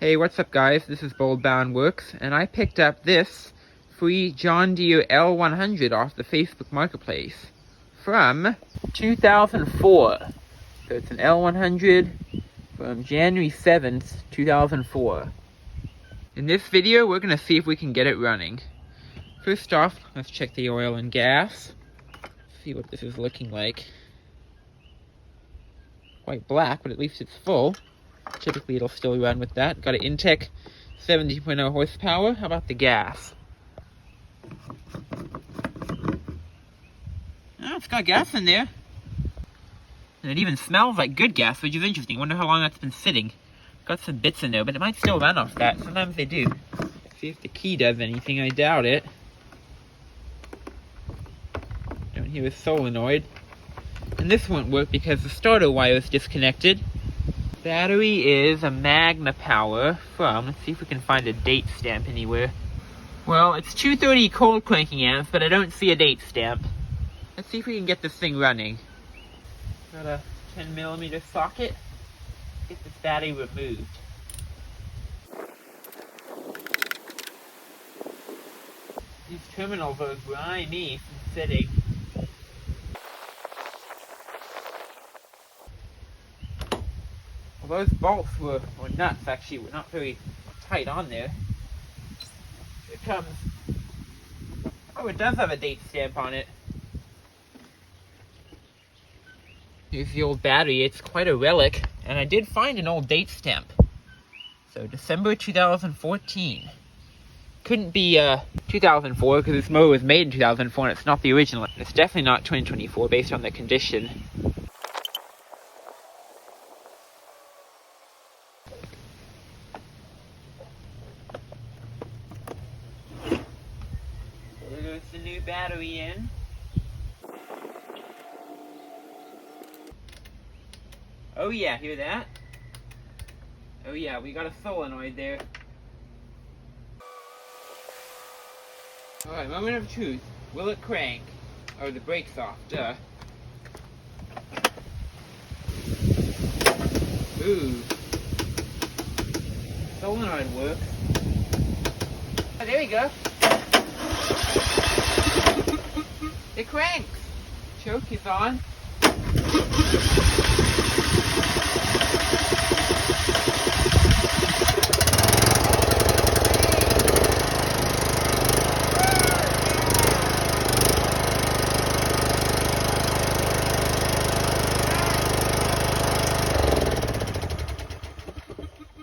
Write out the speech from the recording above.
Hey, what's up guys? This is Boldbound Works, and I picked up this free John Deere L100 off the Facebook Marketplace from 2004. So it's an L100 from January 7th, 2004. In this video, we're going to see if we can get it running. First off, let's check the oil and gas. See what this is looking like. Quite black, but at least it's full. Typically it'll still run with that. Got an Intech 70.0 horsepower. How about the gas? Oh, it's got gas in there. And it even smells like good gas, which is interesting. Wonder how long that's been sitting. Got some bits in there, but it might still run off that. Sometimes they do. See if the key does anything. I doubt it. Don't hear a solenoid. And this won't work because the starter wire is disconnected. Battery is a Magna Power from, let's see if we can find a date stamp anywhere. Well, it's 230 cold cranking amps, but I don't see a date stamp. Let's see if we can get this thing running. Got a 10mm socket. Get this battery removed. These terminals are grimy from sitting. Well, those bolts were nuts, actually. Were not very tight on there. It comes... Oh, it does have a date stamp on it. Here's the old battery. It's quite a relic. And I did find an old date stamp. So, December 2014. Couldn't be 2004, because this mower was made in 2004, and it's not the original. It's definitely not 2024, based on the condition. There's the new battery in. Oh yeah, hear that? Oh yeah, we got a solenoid there. Alright, moment of truth. Will it crank? Oh, the brake's off, duh. Ooh. Solenoid works. Oh, there we go. It cranks. Choke is on.